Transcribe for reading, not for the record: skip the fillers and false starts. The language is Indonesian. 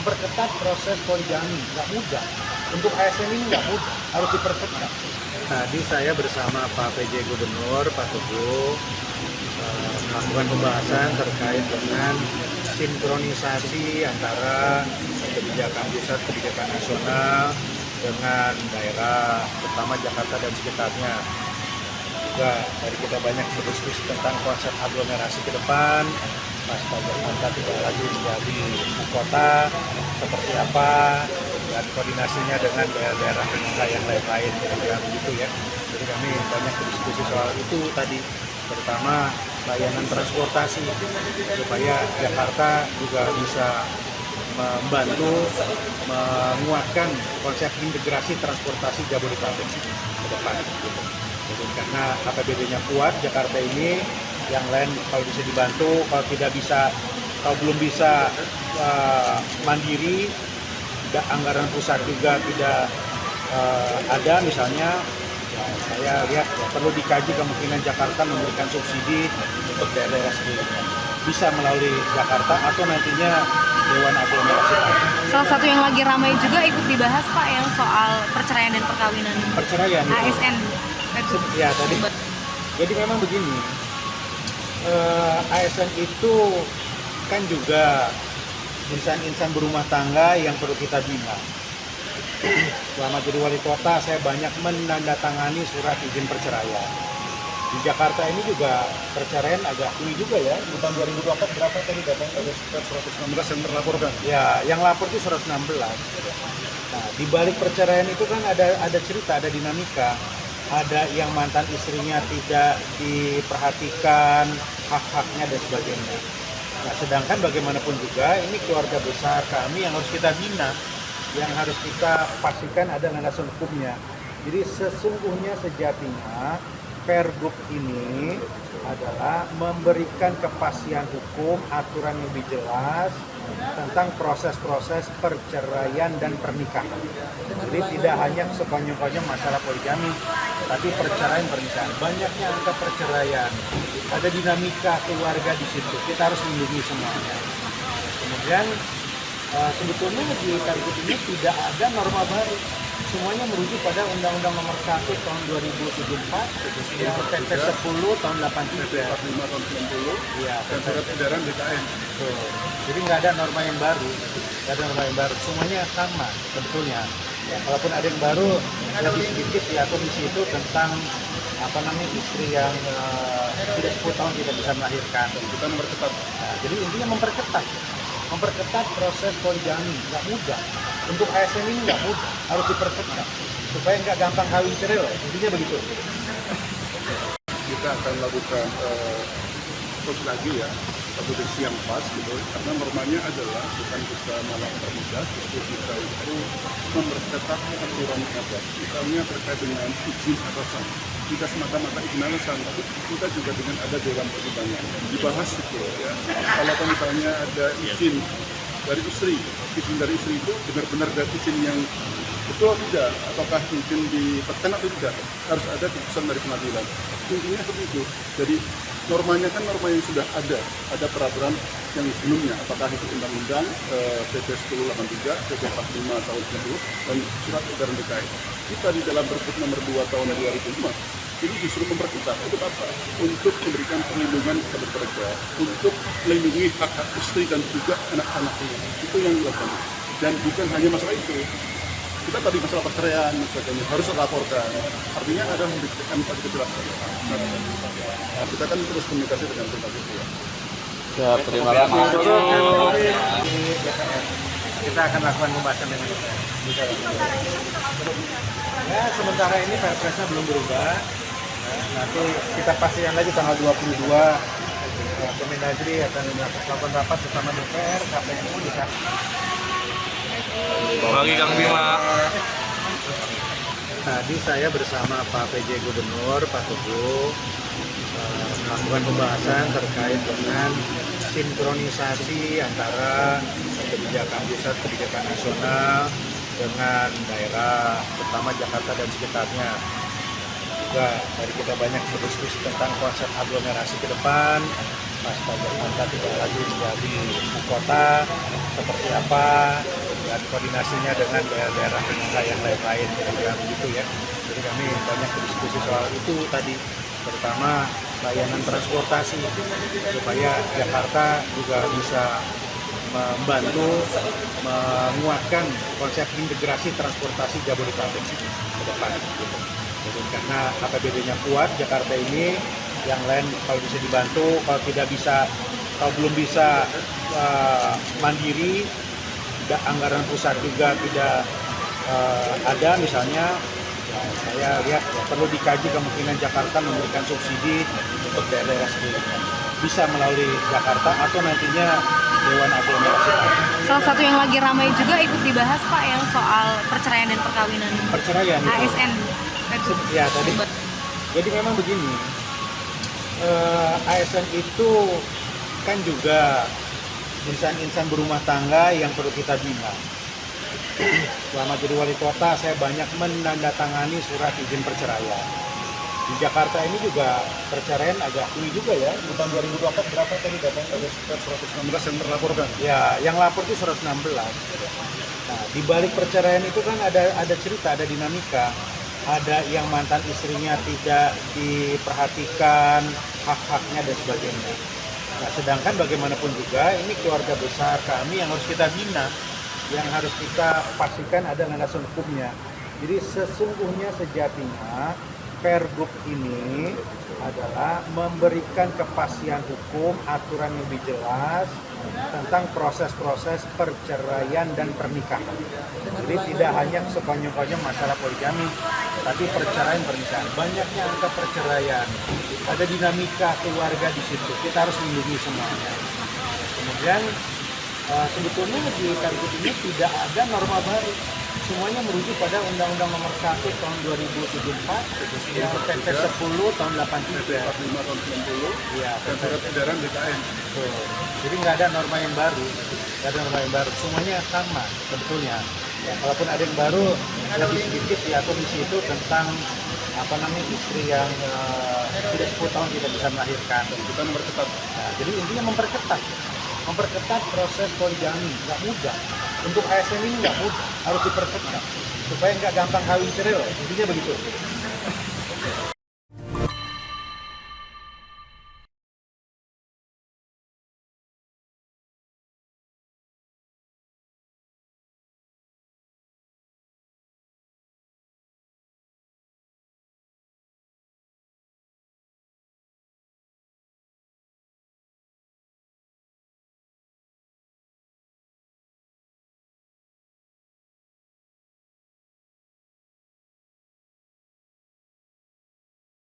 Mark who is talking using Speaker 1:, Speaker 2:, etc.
Speaker 1: memperketat proses poligami, nggak mudah. Untuk ASN ini nggak mudah, harus diperketat. Tadi saya bersama Pak PJ Gubernur, Pak Teguh, melakukan pembahasan terkait dengan sinkronisasi antara kebijakan pusat, kebijakan nasional dengan daerah, terutama Jakarta dan sekitarnya. Juga dari kita banyak berdiskusi tentang konsep aglomerasi ke depan, pasca Jakarta tidak lagi menjadi ibu kota, seperti apa, dan koordinasinya dengan daerah-daerah yang lain-lain, kira-kira begitu ya. Jadi kami banyak berdiskusi soal itu tadi, terutama layanan transportasi, supaya Jakarta juga bisa membantu menguatkan konsep integrasi transportasi Jabodetabek ke depan. Gitu. Jadi karena APBD-nya kuat, Jakarta ini, yang lain kalau bisa dibantu, kalau tidak bisa, kalau belum bisa mandiri, anggaran pusat juga tidak ada misalnya, ya, saya lihat ya, perlu dikaji kemungkinan Jakarta memberikan subsidi untuk daerah sendiri. Bisa melalui Jakarta atau nantinya Dewan Aglomerasi.
Speaker 2: Salah satu yang lagi ramai juga ikut dibahas Pak yang soal perceraian dan perkawinan.
Speaker 1: Perceraian itu.
Speaker 2: ASN.
Speaker 1: Ya tadi. Jadi memang begini, ASN itu kan juga insan-insan berumah tangga yang perlu kita bina. Selama jadi wali kota, saya banyak menandatangani surat izin perceraian. Di Jakarta ini juga perceraian agak tinggi juga ya. Di tahun 2024 berapa tadi datanya? Ada sekitar 116 yang terlaporkan. Ya, yang lapor itu 116. Nah, di balik perceraian itu kan ada cerita, ada dinamika. Ada yang mantan istrinya tidak diperhatikan hak-haknya dan sebagainya. Nah, sedangkan bagaimanapun juga ini keluarga besar kami yang harus kita bina, yang harus kita pastikan ada landasan hukumnya. Jadi sesungguhnya sejatinya Pergub ini adalah memberikan kepastian hukum, aturan yang lebih jelas tentang proses-proses perceraian dan pernikahan. Jadi tidak hanya sekonyong-konyong masalah poligami, tapi perceraian pernikahan. Banyaknya angka perceraian, ada dinamika keluarga di situ. Kita harus melindungi semuanya. Kemudian sebetulnya di Pergub ini tidak ada norma baru. Semuanya merujuk pada Undang-Undang Nomor 1 Tahun 2074, ya, PP 10 Tahun 83,
Speaker 3: 45 tahun 90,
Speaker 1: ya,
Speaker 3: dan surat edaran BKN.
Speaker 1: Jadi nggak ada norma yang baru, semuanya sama sebetulnya. Ya, walaupun ada yang baru lebih sedikit ya komisi itu tentang istri yang sudah 10 tahun tidak bisa melahirkan.
Speaker 3: Kita memperketat.
Speaker 1: Nah, jadi intinya memperketat proses poligami, nggak mudah. Untuk ASN ini nggak mudah, harus diperketat supaya nggak gampang kawin cerai loh. Intinya begitu.
Speaker 3: Kita akan lakukan terus lagi ya, posisi yang pas gitu, karena normanya adalah bukan kita malah mempermudah, justru kita itu memperketat aturan yang ada. Misalnya terkait dengan izin atasan, tidak semata-mata izin atasan, tapi kita juga dengan ada dewan pertimbangan dibahas itu ya. Kalau misalnya ada izin dari istri itu benar-benar dari izin yang betul atau tidak, apakah mungkin ditekan atau tidak, harus ada keputusan dari pengadilan. Intinya seperti itu. Jadi normanya kan norma yang sudah ada peraturan yang sebelumnya, apakah itu undang-undang PP 1083, PP 45 tahun 90 dan surat edaran BKN. Kita di dalam Pergub nomor 2 tahun 2005 ini justru memperketat untuk apa? Untuk memberikan perlindungan kepada keluarga, untuk melindungi hak-hak istri dan juga anak-anaknya. Itu yang dilakukan. Dan bukan hanya masalah itu. Kita tadi masalah perceraian dan sebagainya harus dilaporkan. Artinya ada memberikan kejelasan. Nah, kita kan terus komunikasi dengan berbagai pihak.
Speaker 4: Ya, terima kasih.
Speaker 1: Kita akan lakukan pembahasan dengan DPR. Ya, sementara ini Perpresnya belum berubah. Nanti kita pastikan lagi tanggal 22 Kemendagri akan melakukan rapat bersama DPR, KPU, dikasih.
Speaker 4: Bagi Kang Bima.
Speaker 1: Tadi saya bersama Pak PJ Gubernur, Pak Teguh, melakukan pembahasan terkait dengan sinkronisasi antara kebijakan pusat, kebijakan nasional dengan daerah, terutama Jakarta dan sekitarnya. Juga dari kita banyak berdiskusi tentang konsep aglomerasi ke depan, pasca Jakarta tidak lagi menjadi ibu kota, seperti apa, koordinasinya dengan daerah-daerah penyangga yang lain-lain, kira-kira begitu ya. Jadi kami banyak berdiskusi soal itu tadi, terutama layanan transportasi supaya Jakarta juga bisa membantu menguatkan konsep integrasi transportasi Jabodetabek ke depan. Gitu. Jadi karena APBD-nya kuat Jakarta ini, yang lain kalau bisa dibantu, kalau tidak bisa, kalau belum bisa mandiri, anggaran pusat juga tidak ada misalnya, ya, saya lihat ya, perlu dikaji kemungkinan Jakarta memberikan subsidi untuk daerah-daerah sekitarnya. Bisa melalui Jakarta atau nantinya Dewan Aglomerasi.
Speaker 2: Salah satu yang lagi ramai juga ikut dibahas Pak yang soal perceraian dan perkawinan.
Speaker 1: Perceraian itu.
Speaker 2: ASN.
Speaker 1: Ya tadi. Jadi memang begini, ASN itu kan juga insan-insan berumah tangga yang perlu kita bina. Selama jadi wali kota, saya banyak menandatangani surat izin perceraian. Di Jakarta ini juga perceraian agak tinggi juga ya. Di tahun 2024 berapa tadi datanya?
Speaker 3: Ada sekitar 116 yang terlaporkan.
Speaker 1: Ya, yang lapor itu 116. Nah, di balik perceraian itu kan ada cerita, ada dinamika. Ada yang mantan istrinya tidak diperhatikan hak-haknya dan sebagainya. Nah, sedangkan bagaimanapun juga ini keluarga besar kami yang harus kita bina, yang harus kita pastikan ada landasan hukumnya. Jadi sesungguhnya sejatinya Pergub ini adalah memberikan kepastian hukum, aturan yang lebih jelas tentang proses-proses perceraian dan pernikahan. Jadi tidak hanya sekonyong-konyong masalah poligami, tapi perceraian pernikahan. Banyaknya angka perceraian, ada dinamika keluarga di situ. Kita harus melindungi semuanya. Kemudian sebetulnya di Pergub ini tidak ada norma baru. Semuanya merujuk pada Undang-Undang Nomor 1 tahun 2074, yang PP 10 tahun 83.
Speaker 3: 45 tahun 90.
Speaker 1: Iya,
Speaker 3: Dan surat edaran BKN.
Speaker 1: betul. Jadi nggak ada norma yang baru, nggak ada norma yang baru. Semuanya sama sebetulnya. Ya, kalaupun ada yang baru lebih sedikit diatur di situ tentang istri yang sudah 10 tahun tidak bisa melahirkan.
Speaker 3: Kita memperketat.
Speaker 1: Nah, jadi intinya memperketat proses poligami, nggak mudah. Untuk ASN ini nggak mudah, harus diperketat supaya nggak gampang kawin cerai loh. Intinya begitu.